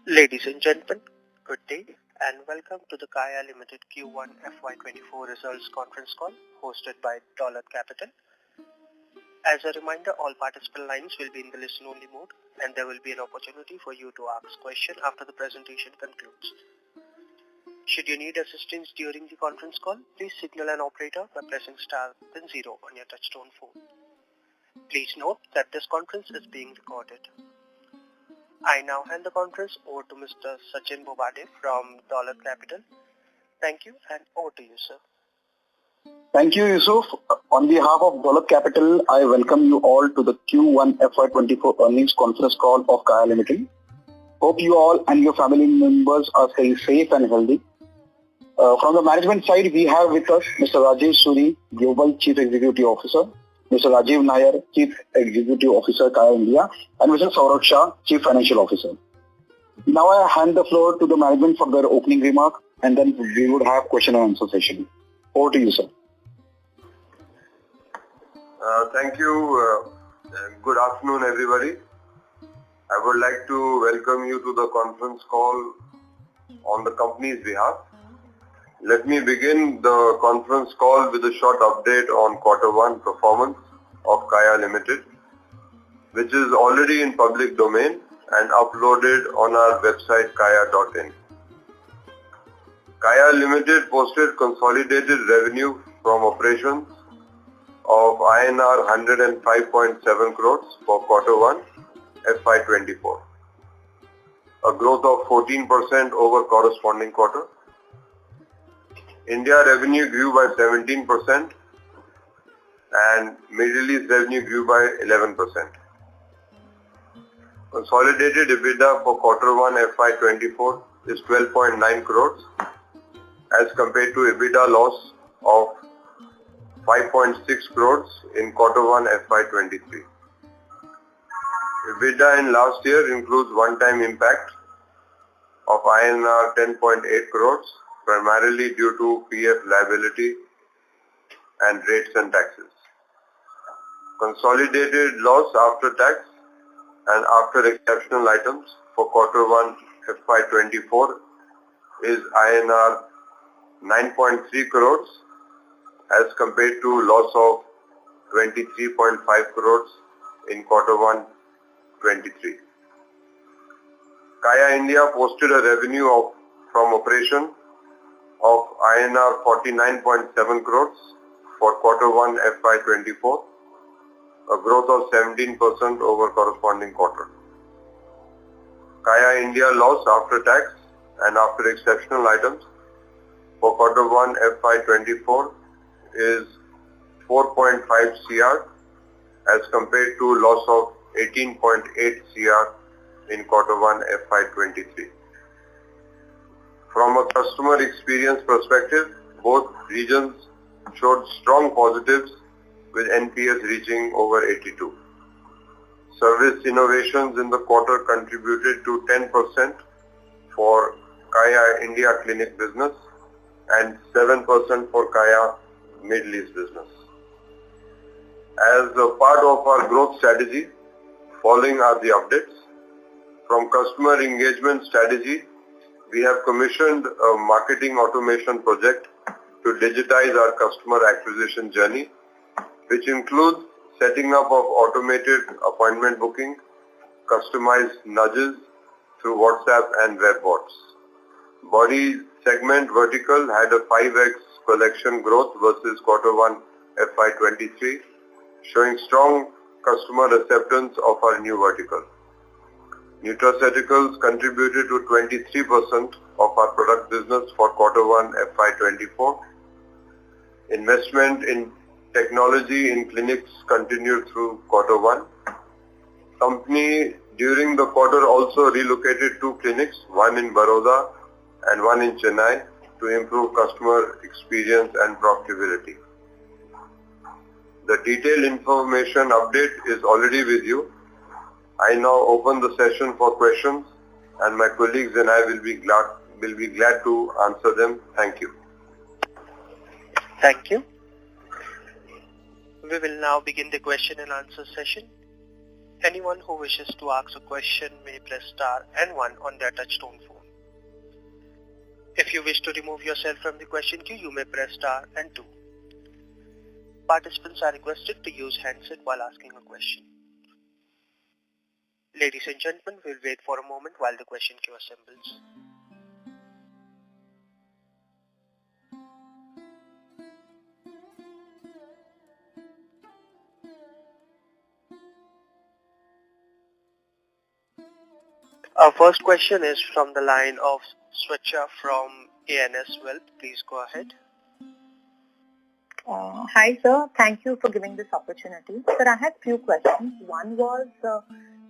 Ladies and gentlemen, good day and welcome to the Kaya Limited Q1 FY24 results conference call hosted by Dolat Capital. As a reminder, all participant lines will be in the listen-only mode and there will be an opportunity for you to ask questions after the presentation concludes. Should you need assistance during the conference call, please signal an operator by pressing star then 0 on your touchtone phone. Please note that this conference is being recorded. I now hand the conference over to Mr. Sachin Bobade from Dolat Capital. Thank you and over to you, sir. Thank you, Yusuf. On behalf of Dolat Capital, I welcome you all to the Q1 FY24 earnings conference call of Kaya Limited. Hope you all and your family members are staying safe and healthy. From the management side, we have with us Mr. Rajesh Suri, Global Chief Executive Officer, Mr. Rajiv Nair, Chief Executive Officer, Kaya India, and Mr. Saurabh Shah, Chief Financial Officer. Now I hand the floor to the management for their opening remark, and then we would have question and answer session. Over to you, sir. Thank you. Good afternoon, everybody. I would like to welcome you to the conference call on the company's behalf. Let me begin the conference call with a short update on Q1 performance of Kaya Limited, which is already in public domain and uploaded on our website kaya.in. Kaya Limited posted consolidated revenue from operations of INR 105.7 crores for Q1 FY24, a growth of 14% over corresponding quarter. India revenue grew by 17% and Middle East revenue grew by 11%. Consolidated EBITDA for Q1 FY24 is 12.9 crores as compared to EBITDA loss of 5.6 crores in Q1 FY23. EBITDA in last year includes one-time impact of INR 10.8 crores, primarily due to PF liability and rates and taxes. Consolidated loss after tax and after exceptional items for Q1 FY24 is INR 9.3 crores as compared to loss of 23.5 crores in Q1 23. Kaya India posted a revenue from operation of INR 49.7 crores for Q1 FY24, a growth of 17% over corresponding quarter. Kaya India loss after tax and after exceptional items for Q1 FY24 is 4.5 CR as compared to loss of 18.8 CR in Q1 FY23. From a customer experience perspective, both regions showed strong positives with NPS reaching over 82. Service innovations in the quarter contributed to 10% for Kaya India clinic business and 7% for Kaya Middle East business. As a part of our growth strategy, following are the updates. From customer engagement strategy, we have commissioned a marketing automation project to digitize our customer acquisition journey, which includes setting up of automated appointment booking, customized nudges through WhatsApp and web bots. Body segment vertical had a 5x collection growth versus Q1 FY23, showing strong customer acceptance of our new vertical. Nutraceuticals contributed to 23% of our product business for Q1 FY24. Investment in technology in clinics continued through Q1. Company during the quarter also relocated 2 clinics, one in Baroda and one in Chennai, to improve customer experience and profitability. The detailed information update is already with you. I now open the session for questions and my colleagues and I will be glad to answer them. Thank you. Thank you. We will now begin the question and answer session. Anyone who wishes to ask a question may press star and 1 on their touchtone phone. If you wish to remove yourself from the question queue, you may press star and 2. Participants are requested to use handset while asking a question. Ladies and gentlemen, we'll wait for a moment while the question queue assembles. Our first question is from the line of Swachha from ANS Wealth. Please go ahead. Hi sir, thank you for giving this opportunity. Sir, I had few questions. One was,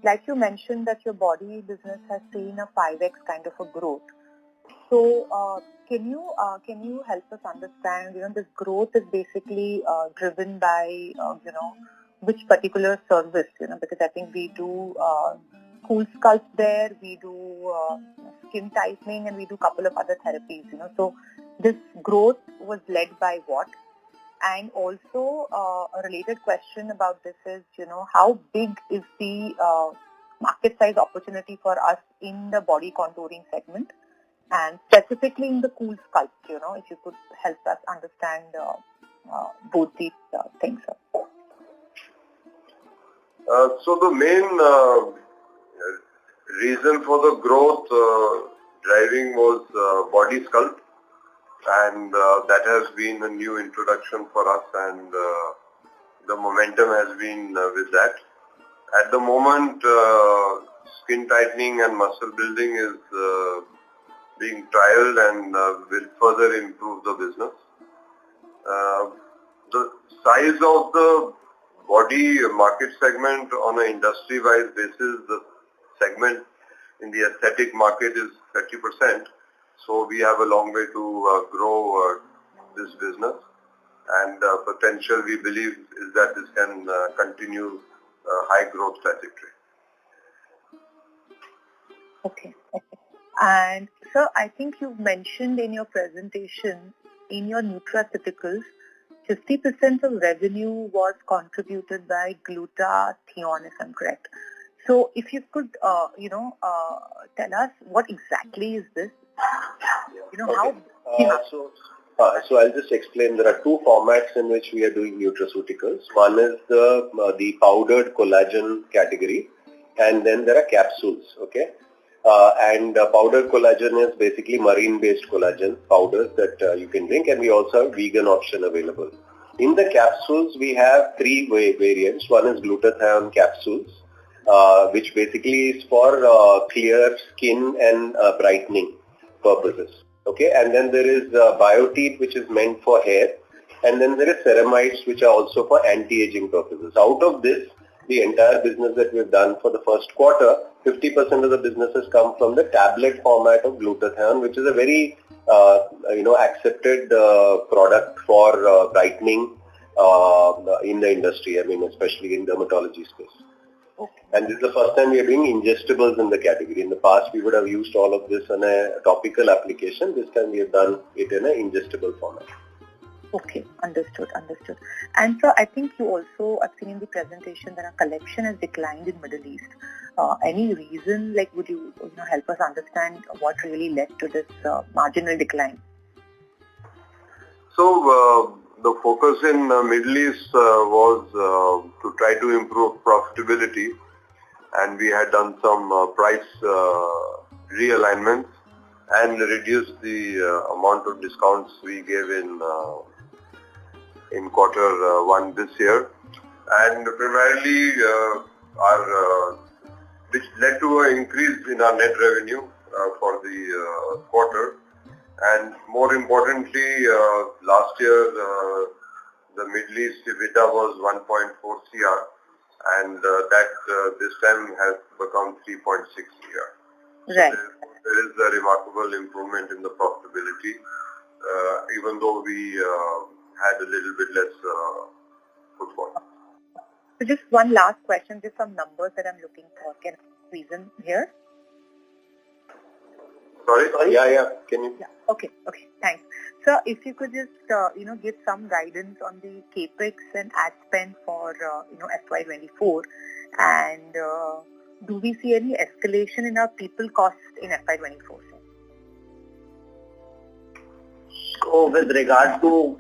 like you mentioned that your body business has seen a 5x kind of a growth. So, can you help us understand, this growth is basically driven by, which particular service, because I think we do cool sculpt there, we do skin tightening, and we do couple of other therapies, So, this growth was led by what? And also, a related question about this is, how big is the market size opportunity for us in the body contouring segment, and specifically in the cool sculpt, if you could help us understand both these things. So the main reason for the growth driving was body sculpt. And that has been a new introduction for us, and the momentum has been with that. At the moment, skin tightening and muscle building is being trialed and will further improve the business. The size of the body market segment on an industry-wise basis, the segment in the aesthetic market is 30%. So we have a long way to grow this business, and potential we believe is that this can continue high growth trajectory. Okay. And sir, I think you mentioned in your presentation, in your nutraceuticals, 50% of revenue was contributed by glutathione, if I'm correct. So if you could, tell us what exactly is this? Okay. So I'll just explain. There are two formats in which we are doing nutraceuticals. One is the powdered collagen category, and then there are capsules. Okay, and powdered collagen is basically marine-based collagen powders that you can drink, and we also have vegan option available. In the capsules, we have three variants. One is glutathione capsules, which basically is for clear skin and brightening purposes. Okay, and then there is biotin, which is meant for hair, and then there is ceramides, which are also for anti-aging purposes. Out of this, the entire business that we've done for the first quarter, 50% of the business has come from the tablet format of glutathione, which is a very accepted product for brightening in the industry. I mean, especially in dermatology space. Okay. And this is the first time we are doing ingestibles in the category. In the past, we would have used all of this in a topical application. This time we have done it in an ingestible format. Okay, understood. And so I think you also, I've seen in the presentation that our collection has declined in Middle East. Any reason, would you help us understand what really led to this marginal decline? So the focus in Middle East was to try to improve profitability, and we had done some price realignments and reduced the amount of discounts we gave in quarter one this year, and primarily which led to an increase in our net revenue for the quarter. And more importantly, last year the Middle East EBITDA was 1.4 CR, and that this time has become 3.6 CR. Right. So there is a remarkable improvement in the profitability, even though we had a little bit less footfall. So just one last question, just some numbers that I'm looking for. Can I reason here? Sorry? Yeah. Can you? Yeah. Okay. Thanks. So if you could just, give some guidance on the capex and ad spend for, FY24, And do we see any escalation in our people costs in FY24? So with regard to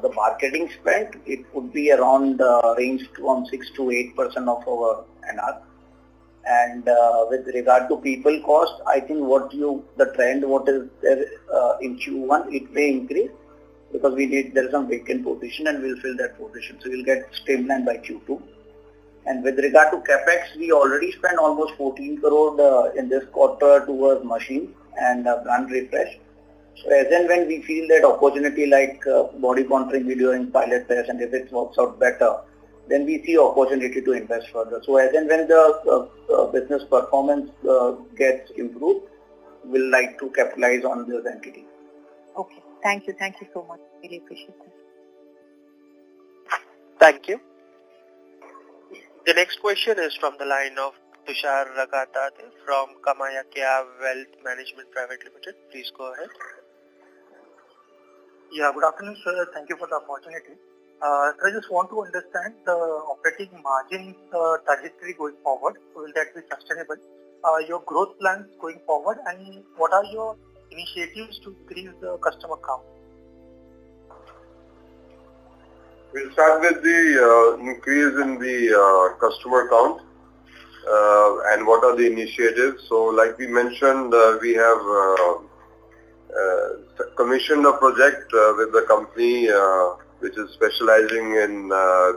the marketing spend, it would be around range from 6 to 8% of our NR. And with regard to people cost, I think the trend what is there in Q1, it may increase because there is some vacant position and we'll fill that position. So we'll get streamlined by Q2. And with regard to CapEx, we already spent almost 14 crore in this quarter towards machines and brand refresh. So as and when we feel that opportunity like body contouring video in pilot test, and if it works out better, then we see opportunity to invest further. So as and when the business performance gets improved, we'll like to capitalize on this entity. Okay. Thank you. Thank you so much. Really appreciate this. Thank you. The next question is from the line of Tushar Ragatate from Kamaya Kya Wealth Management Private Limited. Please go ahead. Yeah, good afternoon, sir. Thank you for the opportunity. I just want to understand the operating margin trajectory going forward. Will that be sustainable? Your growth plans going forward, and what are your initiatives to increase the customer count? We'll start with the increase in the customer count and what are the initiatives. So like we mentioned, we have commissioned a project with the company which is specializing in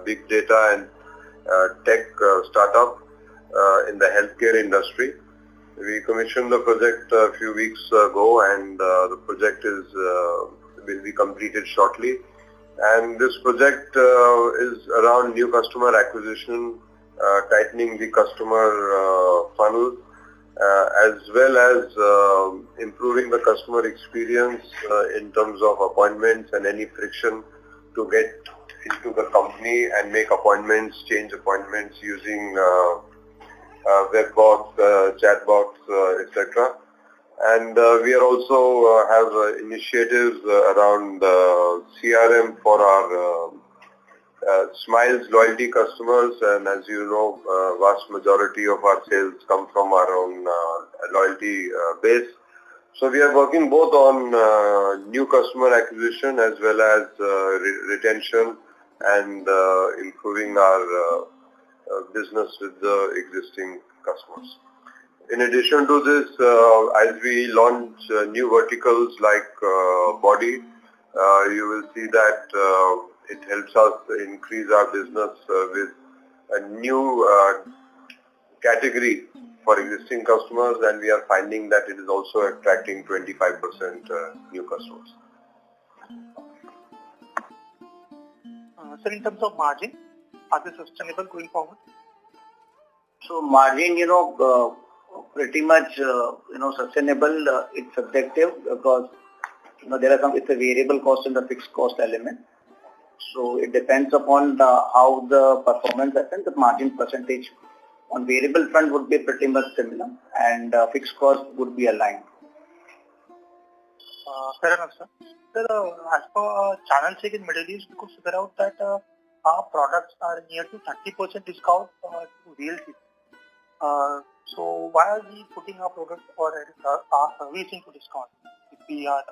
big data and tech startup in the healthcare industry. We commissioned the project a few weeks ago, and the project will be completed shortly. And this project is around new customer acquisition, tightening the customer funnel, as well as improving the customer experience in terms of appointments and any friction to get into the company and make appointments, change appointments using web bots, chat bots, etc. And we are also have initiatives around CRM for our Smiles loyalty customers, and as you know, vast majority of our sales come from our own loyalty base. So we are working both on new customer acquisition as well as retention and improving our business with the existing customers. In addition to this, as we launch new verticals like body, you will see that it helps us increase our business with a new category for existing customers, and we are finding that it is also attracting 25% new customers. So in terms of margin, are they sustainable going forward? So margin, pretty much, sustainable. It's subjective because, there are some, it's a variable cost and the fixed cost element. So it depends upon how the performance happens. The margin percentage on variable front would be pretty much similar, and fixed cost would be aligned. Fair enough, sir. Sir, as per channel check in Middle East, we could figure out that our products are near to 30% discount to VLCC. So why are we putting our products or our service into discount if we are...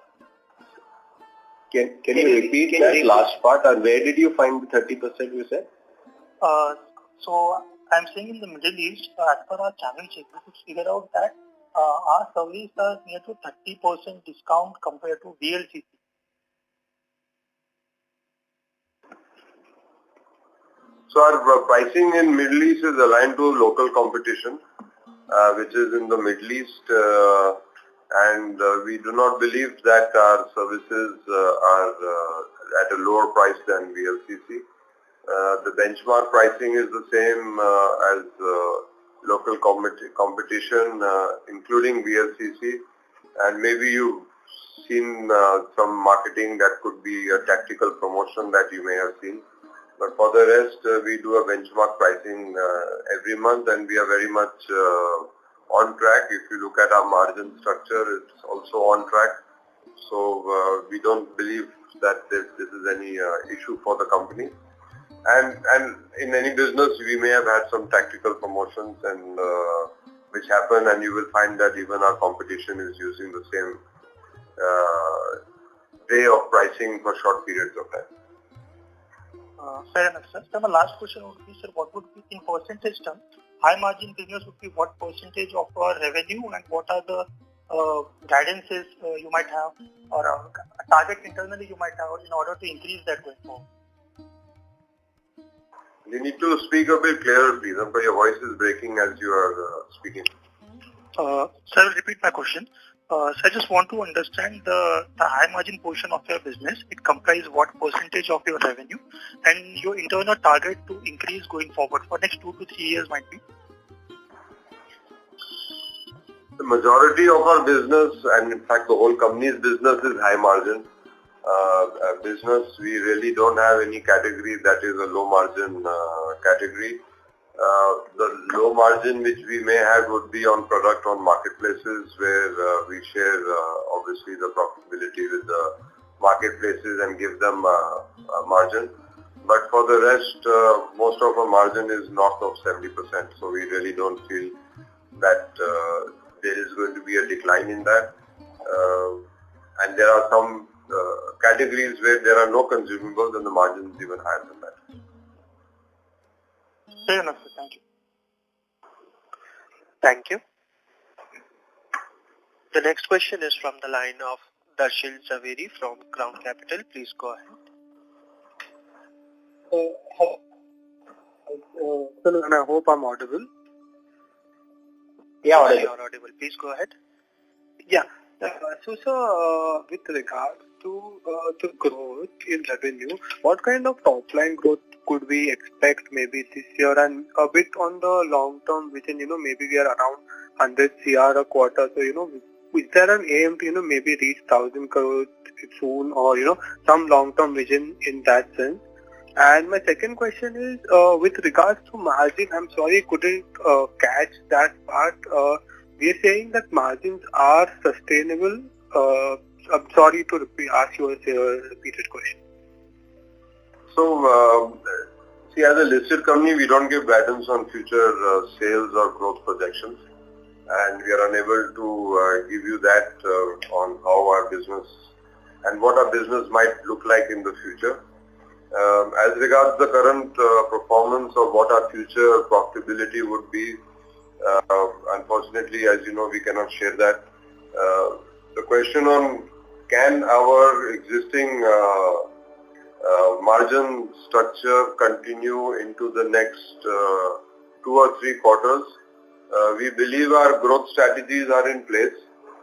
Can you repeat that last part, and where did you find the 30% you said? So I'm saying in the Middle East, as per our channel check, we could figure out that our service are near to 30% discount compared to VLCC. So our pricing in Middle East is aligned to local competition, which is in the Middle East, and we do not believe that our services are at a lower price than VLCC. The benchmark pricing is the same as local competition, including VLCC, and maybe you've seen some marketing that could be a tactical promotion that you may have seen. But for the rest, we do a benchmark pricing every month, and we are very much on track. If you look at our margin structure, it's also on track. So we don't believe that this is any issue for the company. And in any business, we may have had some tactical promotions and which happen, and you will find that even our competition is using the same way of pricing for short periods of time. Fair enough, sir. So my last question would be, sir, what would be in percentage terms, high margin business would be what percentage of our revenue, and what are the guidances you might have, or a target internally you might have in order to increase that going forward? You need to speak a bit clearer, please, because your voice is breaking as you are speaking. So I will repeat my question. So I just want to understand the high margin portion of your business. It comprises what percentage of your revenue, and your internal target to increase going forward for next 2 to 3 years might be? The majority of our business, and in fact the whole company's business, is high margin business. We really don't have any category that is a low margin category. The low margin which we may have would be on product on marketplaces, where we share obviously the profitability with the marketplaces and give them a margin. But for the rest, most of our margin is north of 70%, so we really don't feel that there is going to be a decline in that. And there are some categories where there are no consumables and the margin is even higher than that. Fair enough, sir. Thank you. Thank you. The next question is from the line of Darshil Zaveri from Crown Capital. Please go ahead. And I hope I'm audible. Yeah, audible. You're audible. Please go ahead. Yeah. So, sir, with regards to the growth in revenue, what kind of top-line growth could we expect maybe this year, and a bit on the long-term vision, maybe we are around 100 CR a quarter, so, is there an aim to, maybe reach 1,000 crores soon, or, some long-term vision in that sense? And my second question is, with regards to margin, I'm sorry, couldn't catch that part. We are saying that margins are sustainable. I'm sorry to ask you a repeated question. So, see, as a listed company, we don't give guidance on future sales or growth projections, and we are unable to give you that on how our business and what our business might look like in the future. As regards the current performance of what our future profitability would be, unfortunately, as you know, we cannot share that. The question on can our existing margin structure continue into the next 2 or 3 quarters, we believe our growth strategies are in place.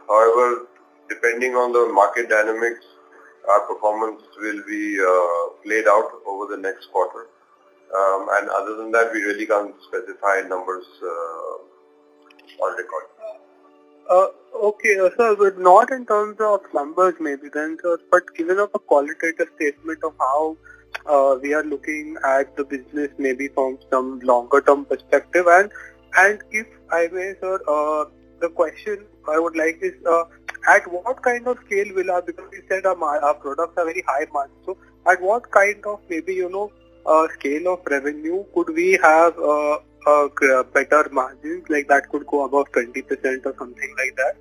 However, depending on the market dynamics, our performance will be played out over the next quarter. And other than that, we really can't specify numbers on record. Okay, sir, but not in terms of numbers maybe then, sir, but given up a qualitative statement of how we are looking at the business maybe from some longer term perspective. And if I may, sir, the question I would like is, at what kind of scale will our, because you said our products are very high margin, so at what kind of maybe, scale of revenue could we have better margins, like that could go above 20% or something like that?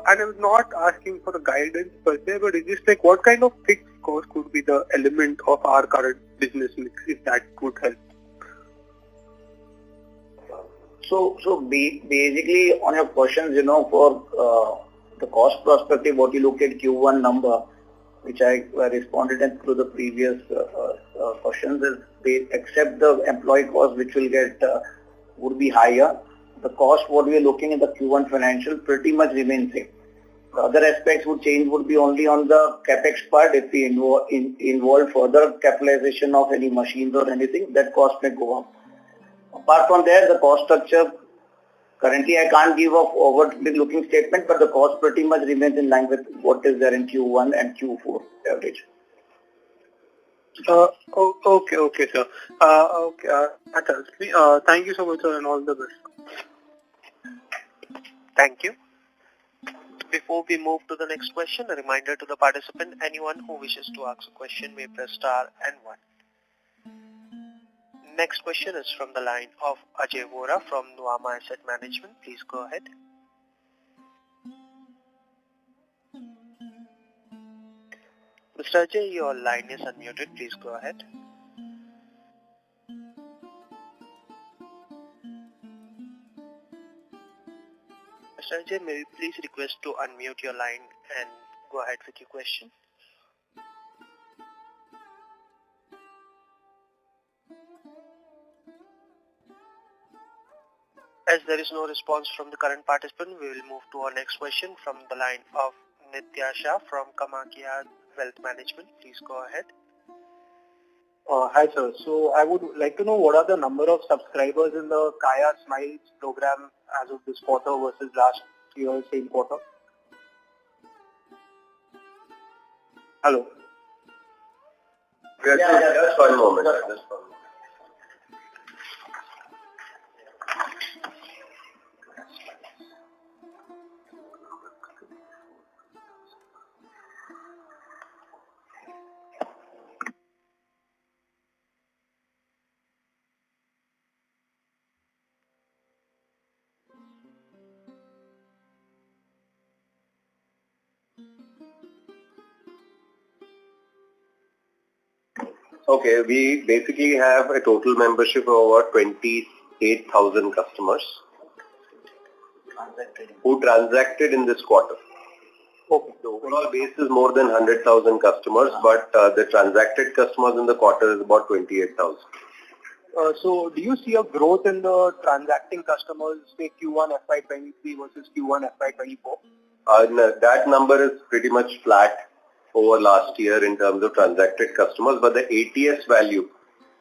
And I'm not asking for a guidance per se, but it's just like what kind of fixed cost could be the element of our current business mix, if that could help? So basically on your questions, for the cost perspective, what you look at Q1 number, which I responded to the previous questions, is they except the employee cost, which will get would be higher. The cost what we are looking at the Q1 financial pretty much remains same. The other aspects would change would be only on the capex part. If we involve further capitalization of any machines or anything, that cost may go up. Apart from there, the cost structure, currently I can't give a forward-looking statement, but the cost pretty much remains in line with what is there in Q1 and Q4 average. Okay, sir. That helps me. Thank you so much, sir, and all the best. Thank you. Before we move to the next question, a reminder to the participant, anyone who wishes to ask a question may press star and 1. Next question is from the line of Ajay Vora from Nuama Asset Management. Please go ahead. Mr. Ajay, your line is unmuted. Please go ahead. Mr. Ajay, may we please request to unmute your line and go ahead with your question? As there is no response from the current participant, we will move to our next question from the line of Nitya Shah from Kamakia Wealth Management. Please go ahead. Hi sir, so I would like to know what are the number of subscribers in the Kaya Smiles program as of this quarter versus last year same quarter? Hello? Just one moment. Okay, we basically have a total membership of over 28,000 customers who transacted in this quarter. Okay. The overall base is more than 100,000 customers, but the transacted customers in the quarter is about 28,000. So do you see a growth in the transacting customers, say Q1 FY23 versus Q1 FY24? No, that number is pretty much flat over last year in terms of transacted customers, but the ATS value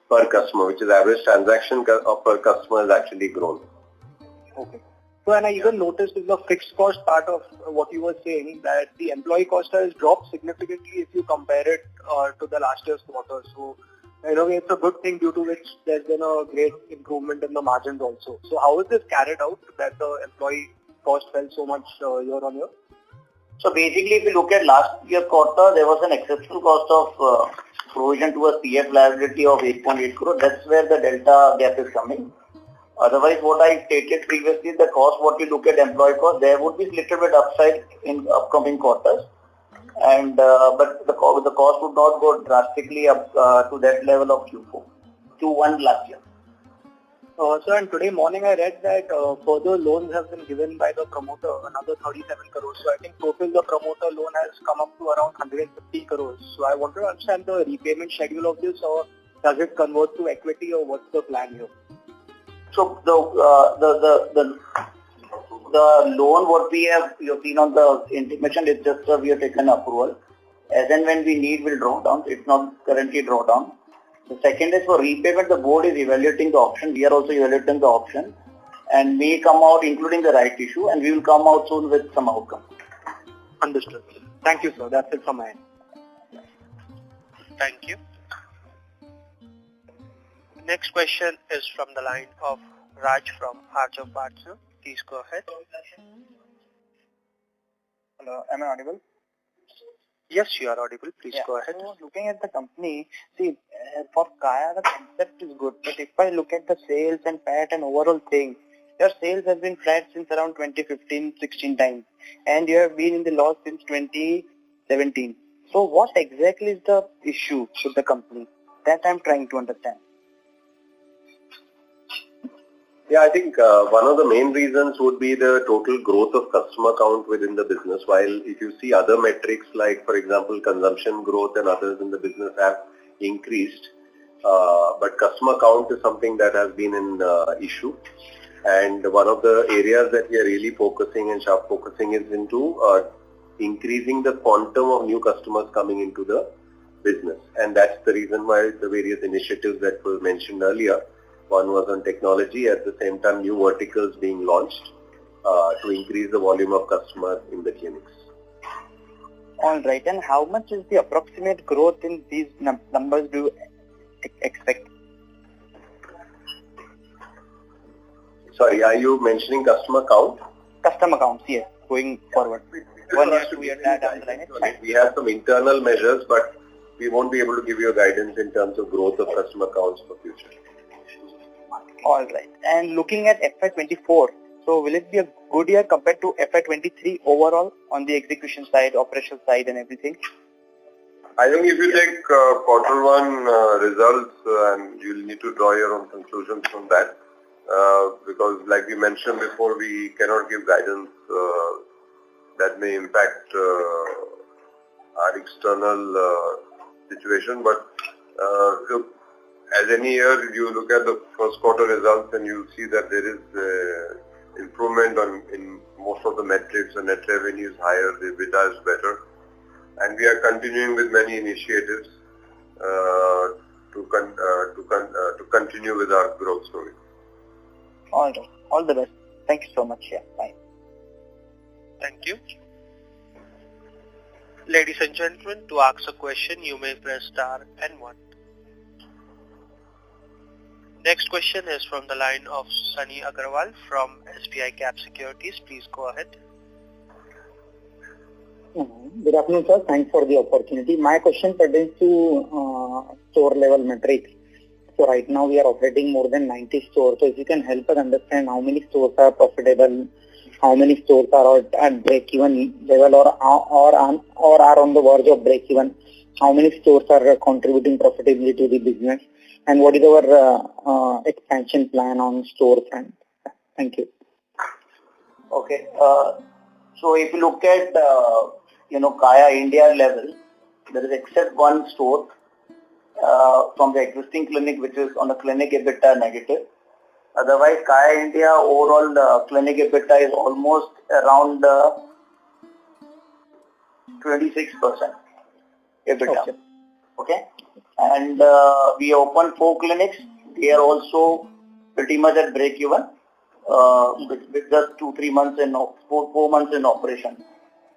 per customer, which is average transaction per customer, has actually grown. Okay. So, and I even noticed in the fixed cost part of what you were saying that the employee cost has dropped significantly if you compare it to the last year's quarter. So, in a way, it's a good thing due to which there's been a great improvement in the margins also. So, how is this carried out that the employee cost fell so much year on year? So basically, if you look at last year quarter, there was an exceptional cost of provision towards PF liability of 8.8 crore. That's where the delta gap is coming. Otherwise, what I stated previously, the cost, what you look at employee cost, there would be a little bit upside in upcoming quarters. And but the cost would not go drastically up to that level of Q1 last year. Sir, and today morning I read that further loans have been given by the promoter, another 37 crores. So I think total the promoter loan has come up to around 150 crores. So I want to understand the repayment schedule of this, or does it convert to equity, or what's the plan here? So the loan what we have, you have seen on the intimation, it's just we have taken approval. As and when we need, we'll draw down. It's not currently draw down. The second is for repayment, the board is evaluating the option. We are also evaluating the option and may come out including the right issue, and we will come out soon with some outcome. Understood. Thank you, sir. That's it from my end. Thank you. Next question is from the line of Raj from Arjav Partner. Please go ahead. Hello, am I audible? Yes, you are audible. Please go ahead. So looking at the company, see, for Kaya, the concept is good. But if I look at the sales and PAT and overall thing, your sales has been flat since around 2015-16 times. And you have been in the loss since 2017. So what exactly is the issue with the company? That I'm trying to understand. Yeah, I think one of the main reasons would be the total growth of customer count within the business. While if you see other metrics like, for example, consumption growth and others in the business have increased, but customer count is something that has been an issue. And one of the areas that we are really focusing and sharp focusing is into increasing the quantum of new customers coming into the business. And that's the reason why the various initiatives that were mentioned earlier. One was on technology, at the same time new verticals being launched to increase the volume of customers in the clinics. All right. And how much is the approximate growth in these numbers do you expect? Sorry, are you mentioning customer count? Customer counts, yes, going forward. 1 year, 2 years down the line. We have some internal measures, but we won't be able to give you a guidance in terms of growth of customer counts for future. marketing. All right. And looking at FY24, so will it be a good year compared to FY23 overall on the execution side, operational side and everything? I think if you take quarter one results and you'll need to draw your own conclusions from that because like we mentioned before, we cannot give guidance that may impact our external situation. But look, as any year, you look at the first quarter results and you see that there is improvement in most of the metrics. The net revenue is higher, the EBITDA is better, and we are continuing with many initiatives to continue with our growth story. All right. All the best. Thank you so much. Yeah. Bye. Thank you. Ladies and gentlemen, to ask a question, you may press star and 1. Next question is from the line of Sunny Agarwal from SBI Cap Securities. Please go ahead. Good afternoon, sir. Thanks for the opportunity. My question pertains to store level metrics. So right now we are operating more than 90 stores. So if you can help us understand how many stores are profitable, how many stores are at break-even level or are on the verge of break-even, how many stores are contributing profitability to the business, and what is our expansion plan on store front? Thank you. Okay. So if you look at, Kaya India level, there is except one store from the existing clinic which is on the clinic EBITDA negative. Otherwise, Kaya India overall clinic EBITDA is almost around 26% EBITDA. Okay. And we opened 4 clinics. They are also pretty much at break even with just 2-3 months in 4 months in operation.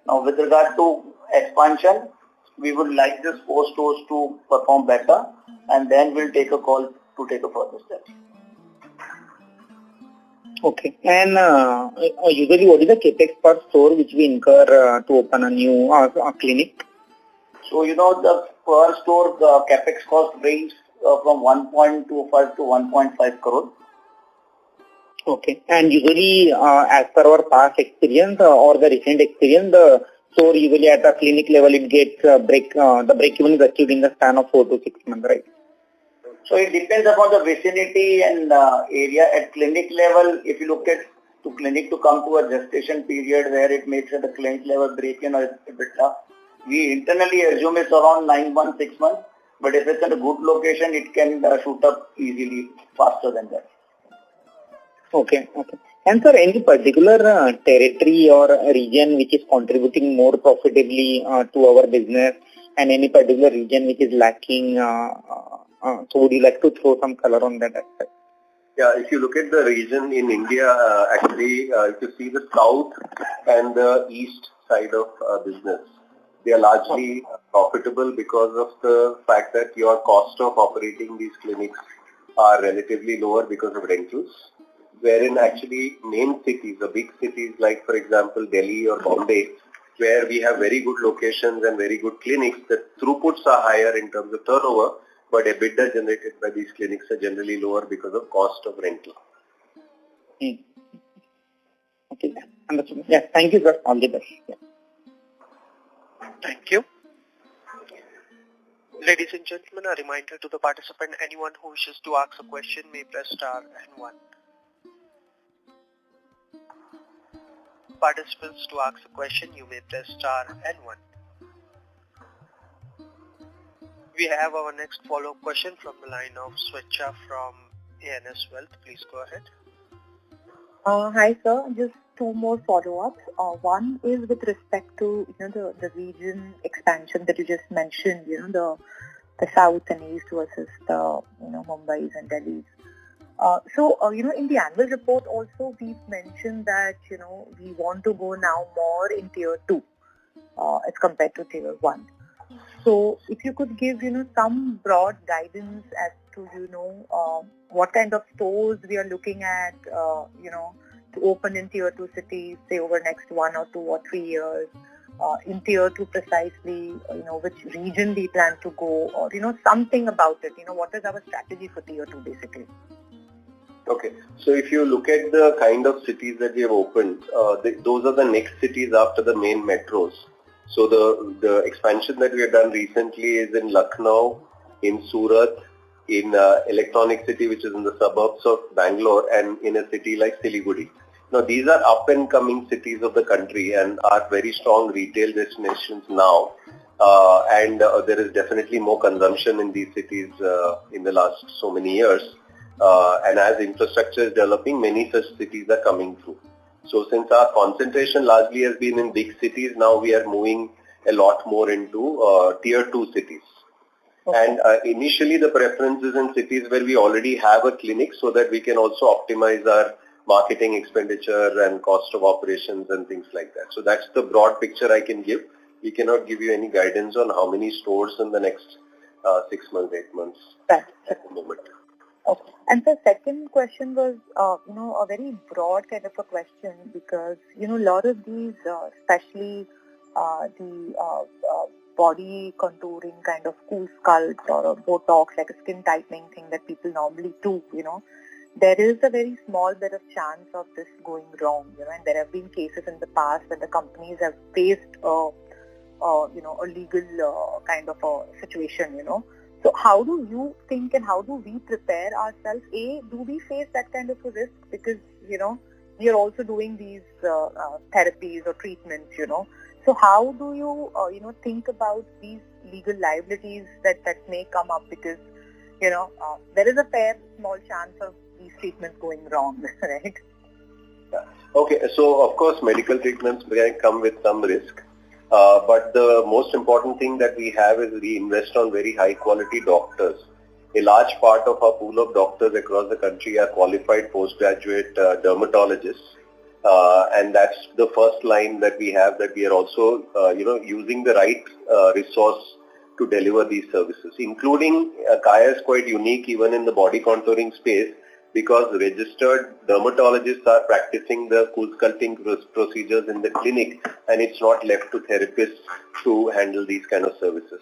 Now, with regard to expansion, we would like these 4 stores to perform better, and then we'll take a call to take a further step. Okay. And usually, what is the capex per store which we incur to open a new clinic? So, the per store capex cost range from 1.25 to 1.5 crore. Okay. And usually, as per our past experience or the recent experience, the store usually at the clinic level, it gets the break-even is achieved in the span of 4 to 6 months, right? So it depends upon the vicinity and area. At clinic level, if you look at to clinic to come to a gestation period where it makes at the clinic level break-in or EBITDA, we internally assume it's around 9 months, 6 months. But if it's in a good location, it can shoot up easily faster than that. Okay. And sir, any particular territory or region which is contributing more profitably to our business, and any particular region which is lacking? So would you like to throw some color on that aspect? Yeah, if you look at the region in India, actually, if you see the south and the east side of business, they are largely profitable because of the fact that your cost of operating these clinics are relatively lower because of rentals. Wherein actually main cities, the big cities like for example Delhi or Bombay, where we have very good locations and very good clinics, the throughputs are higher in terms of turnover, but EBITDA generated by these clinics are generally lower because of cost of rental. Okay, understood. Yeah, thank you, sir. All the best. Yeah. Thank you. Ladies and gentlemen, a reminder to the participant, anyone who wishes to ask a question may press star and 1. Participants, to ask a question, you may press star and 1. We have our next follow-up question from the line of Swechha from ANS Wealth. Please go ahead. Hi sir, just 2 more follow-ups. One is with respect to the region expansion that you just mentioned, the south and east versus the Mumbai's and Delhi's. So in the annual report also we've mentioned that we want to go now more in tier 2 as compared to tier 1. So if you could give some broad guidance as to what kind of stores we are looking at to open in tier 2 cities, say over next 1 or 2 or 3 years, in tier 2 precisely, which region we plan to go, or something about it. What is our strategy for tier 2 basically? Okay. So if you look at the kind of cities that we have opened, those are the next cities after the main metros. So the expansion that we have done recently is in Lucknow, in Surat, in Electronic City, which is in the suburbs of Bangalore, and in a city like Siliguri. Now, these are up-and-coming cities of the country and are very strong retail destinations now. And there is definitely more consumption in these cities in the last so many years. And as infrastructure is developing, many such cities are coming through. So since our concentration largely has been in big cities, now we are moving a lot more into tier 2 cities. Okay. And initially the preference is in cities where we already have a clinic so that we can also optimize our marketing expenditure and cost of operations and things like that. So that's the broad picture I can give. We cannot give you any guidance on how many stores in the next 6 months, 8 months at the moment. Okay. And the second question was, a very broad kind of a question because, a lot of these, especially the body contouring kind of cool sculpt or a Botox, like a skin tightening thing that people normally do, there is a very small bit of chance of this going wrong, and there have been cases in the past where the companies have faced a legal kind of a situation, So how do you think and how do we prepare ourselves? A, do we face that kind of a risk? Because, we are also doing these therapies or treatments, So how do you, think about these legal liabilities that may come up? Because, there is a fair small chance of these treatments going wrong, right? Okay, so of course medical treatments may come with some risk. But the most important thing that we have is we invest on very high quality doctors. A large part of our pool of doctors across the country are qualified postgraduate dermatologists. And that's the first line that we have, that we are also, using the right resource to deliver these services. Including, Kaya is quite unique even in the body contouring space because registered dermatologists are practicing the cool sculpting procedures in the clinic and it's not left to therapists to handle these kind of services.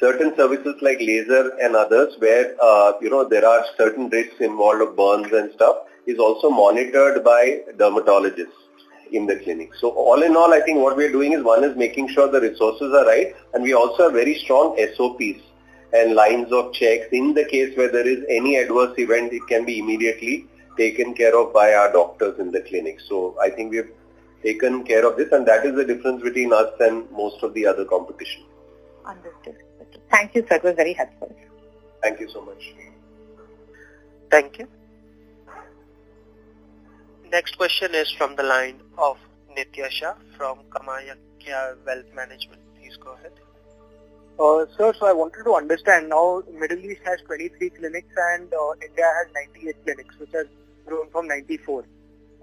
Certain services like laser and others where, there are certain risks involved of burns and stuff is also monitored by dermatologists in the clinic. So all in all, I think what we're doing is one is making sure the resources are right and we also have very strong SOPs and lines of checks. In the case where there is any adverse event, it can be immediately taken care of by our doctors in the clinic. So I think we have taken care of this and that is the difference between us and most of the other competition. Understood. Thank you, sir. It was very helpful. Thank you so much. Thank you. Next question is from the line of Nitya Shah from Kamayakya Wealth Management. Please go ahead. Sir, so I wanted to understand now Middle East has 23 clinics and India has 98 clinics, which has grown from 94.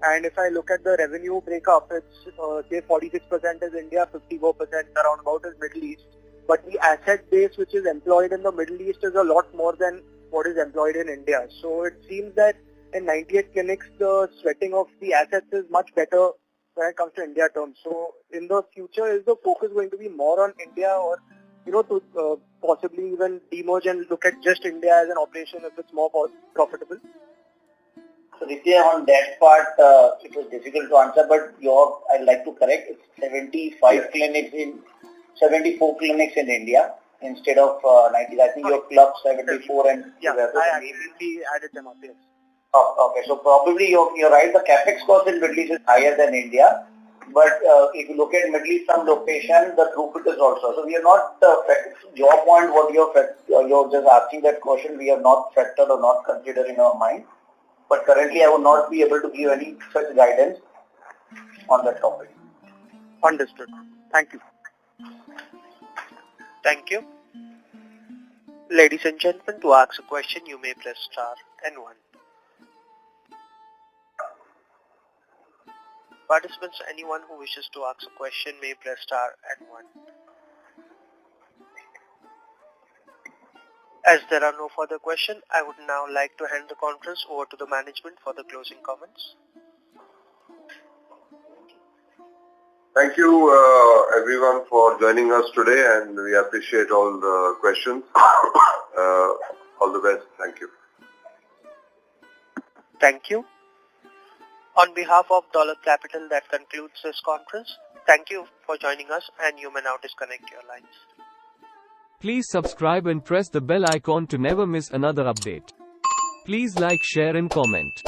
And if I look at the revenue breakup, it's say 46% is India, 54% around about is Middle East. But the asset base which is employed in the Middle East is a lot more than what is employed in India. So it seems that in 98 clinics, the sweating of the assets is much better when it comes to India terms. So in the future, is the focus going to be more on India or, to possibly even demerge and look at just India as an operation if it's more profitable? So Nitya, on that part, it was difficult to answer, but I'd like to correct, it's 74 clinics in India instead of 90. I think your club 74 and... Yeah, I actually added them up, yes. Oh, okay, so probably you're right, the capex cost in Middle East is higher than India. But if you look at Middle East, some location, the throughput is also. So we are not, your point, what you're just asking that question, we have not factored or not considered in our mind. But currently I will not be able to give any such guidance on that topic. Understood. Thank you. Thank you. Ladies and gentlemen, to ask a question, you may press star and 1. Participants, anyone who wishes to ask a question may press star and 1. As there are no further questions, I would now like to hand the conference over to the management for the closing comments. Thank you everyone for joining us today and we appreciate all the questions. All the best. Thank you. Thank you. On behalf of Dolat Capital, that concludes this conference. Thank you for joining us, and you may now disconnect your lines. Please subscribe and press the bell icon to never miss another update. Please like, share and comment.